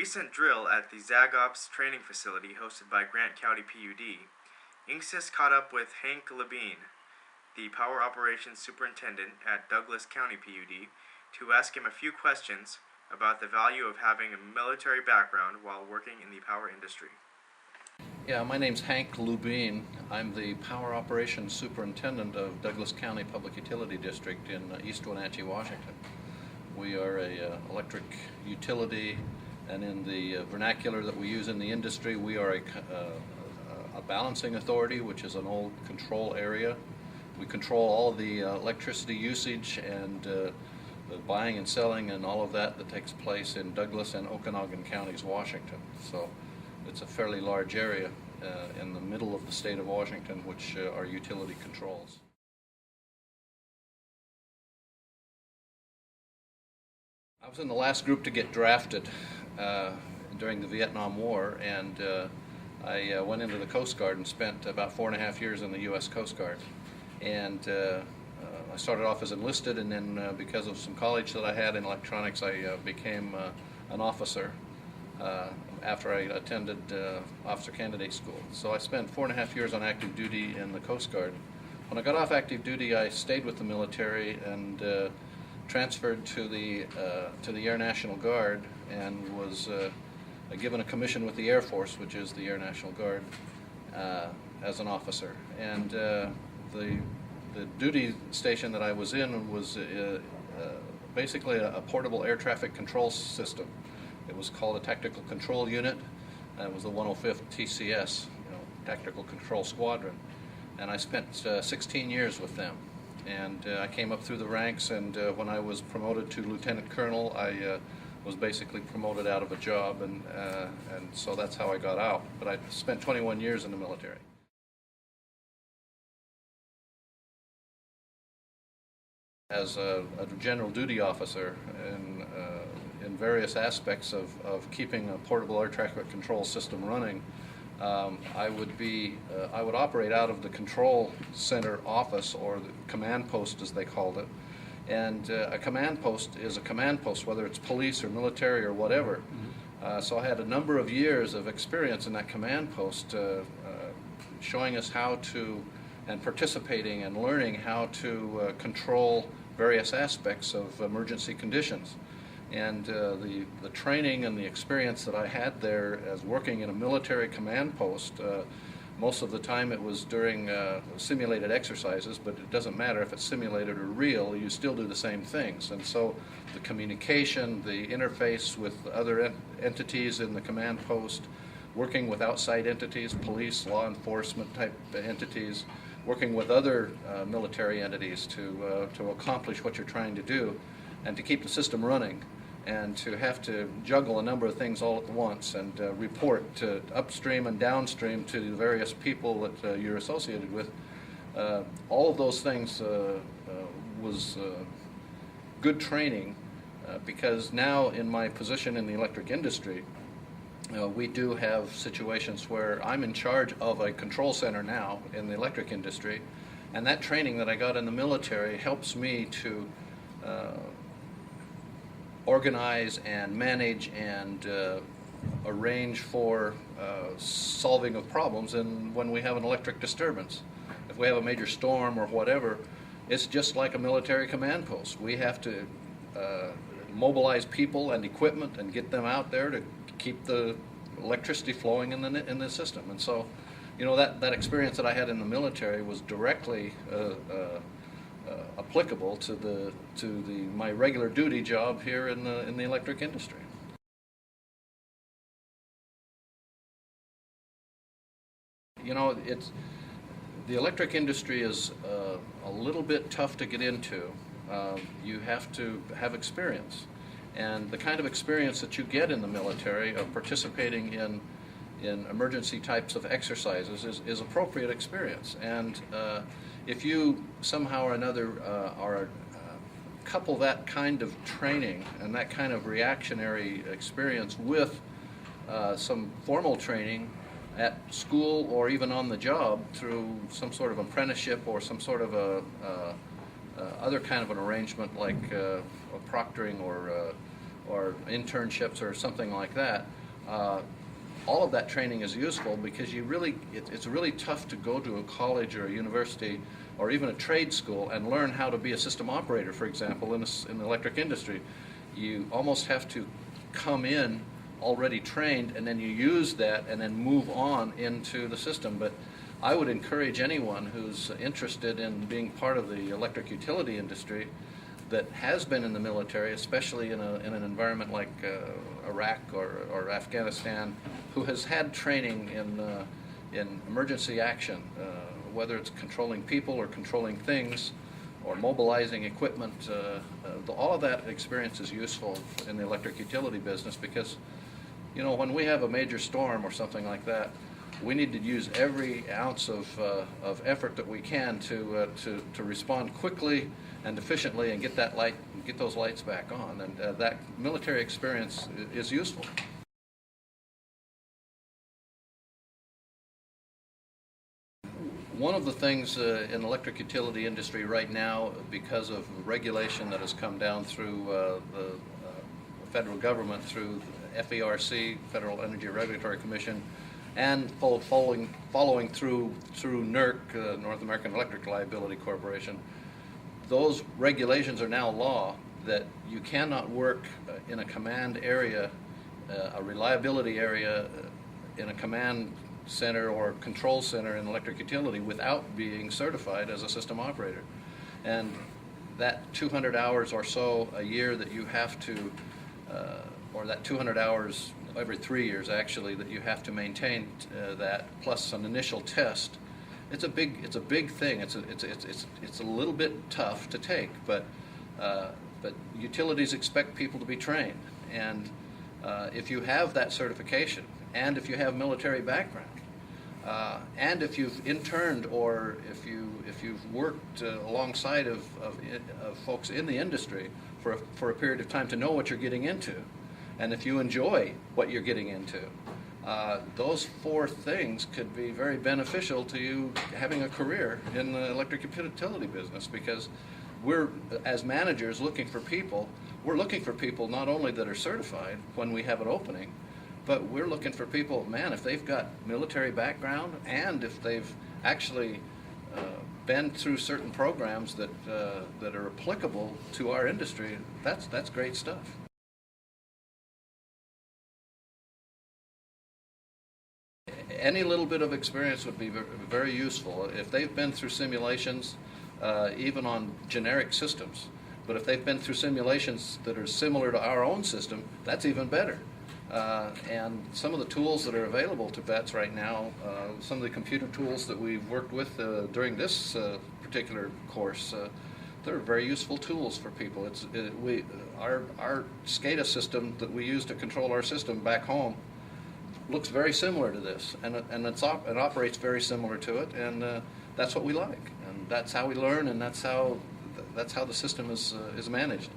recent drill at the ZagOps training facility hosted by Grant County PUD, INCSYS caught up with Hank LuBean, the Power Operations Superintendent at Douglas County PUD, to ask him a few questions about the value of having a military background while working in the power industry. Yeah, my name's Hank LuBean. I'm the Power Operations Superintendent of Douglas County Public Utility District in East Wenatchee, Washington. We are a electric utility, and in the vernacular that we use in the industry, we are a balancing authority, which is an old control area. We control all of the electricity usage and the buying and selling and all of that takes place in Douglas and Okanogan counties, Washington. So it's a fairly large area in the middle of the state of Washington, which our utility controls. I was in the last group to get drafted during the Vietnam War, and I went into the Coast Guard and spent about 4.5 years in the U.S. Coast Guard. And I started off as enlisted, and then because of some college that I had in electronics, I became an officer after I attended officer candidate school. So I spent 4.5 years on active duty in the Coast Guard. When I got off active duty, I stayed with the military and transferred to the Air National Guard, and was given a commission with the Air Force, which is the Air National Guard, as an officer. And the duty station that I was in was basically a portable air traffic control system. It was called a Tactical Control Unit. It was the 105th TCS, Tactical Control Squadron. And I spent 16 years with them. And I came up through the ranks, and when I was promoted to Lieutenant Colonel, I was basically promoted out of a job, and so that's how I got out. But I spent 21 years in the military. As a general duty officer in various aspects of keeping a portable air traffic control system running, I would operate out of the control center office, or the command post as they called it. And a command post is a command post, whether it's police or military or whatever. So I had a number of years of experience in that command post, showing us how to, and participating and learning how to control various aspects of emergency conditions. And the training and the experience that I had there as working in a military command post, most of the time it was during simulated exercises, but it doesn't matter if it's simulated or real, you still do the same things. And so the communication, the interface with other entities in the command post, working with outside entities, police, law enforcement type entities, working with other military entities to accomplish what you're trying to do and to keep the system running, and to have to juggle a number of things all at once and report to upstream and downstream to the various people that you're associated with. All of those things was good training, because now in my position in the electric industry, we do have situations where I'm in charge of a control center now in the electric industry, and that training that I got in the military helps me to organize and manage and arrange for solving of problems. And when we have an electric disturbance, if we have a major storm or whatever, it's just like a military command post. We have to mobilize people and equipment and get them out there to keep the electricity flowing in the system. And so, that experience that I had in the military was directly applicable to my regular duty job here in the electric industry. The electric industry is a little bit tough to get into. You have to have experience, and the kind of experience that you get in the military of participating in emergency types of exercises is appropriate experience. And if you somehow or another couple that kind of training and that kind of reactionary experience with some formal training at school or even on the job through some sort of apprenticeship or some sort of other kind of an arrangement like a proctoring or internships or something like that, all of that training is useful because it's really tough to go to a college or a university or even a trade school and learn how to be a system operator, for example, in the electric industry. You almost have to come in already trained, and then you use that and then move on into the system. But I would encourage anyone who's interested in being part of the electric utility industry that has been in the military, especially in an environment like Iraq or Afghanistan, who has had training in emergency action, whether it's controlling people or controlling things or mobilizing equipment. All of that experience is useful in the electric utility business because, when we have a major storm or something like that, we need to use every ounce of effort that we can to respond quickly and efficiently and get those lights back on. And that military experience is useful. One of the things in the electric utility industry right now, because of regulation that has come down through the federal government, through FERC, Federal Energy Regulatory Commission, and following through NERC, North American Electric Liability Corporation, those regulations are now law that you cannot work in a command area, a reliability area, in a command center or control center in electric utility without being certified as a system operator. And that 200 hours or so a year that you have to, or that 200 hours every 3 years actually, that you have to maintain that, plus an initial test, it's a big thing. It's a little bit tough to take, but utilities expect people to be trained, and if you have that certification, and if you have military background, and if you've interned or if you've worked alongside of folks in the industry for a period of time to know what you're getting into, and if you enjoy what you're getting into, those four things could be very beneficial to you having a career in the electric utility business, because we're, as managers, looking for people. We're looking for people not only that are certified when we have an opening, but we're looking for people, man, if they've got military background and if they've actually been through certain programs that are applicable to our industry, that's great stuff. Any little bit of experience would be very useful. If they've been through simulations, even on generic systems, but if they've been through simulations that are similar to our own system, that's even better. And some of the tools that are available to vets right now, some of the computer tools that we've worked with during this particular course, they're very useful tools for people. Our SCADA system that we use to control our system back home looks very similar to this, and it operates very similar to it, and that's what we like, and that's how we learn, and that's how the system is managed.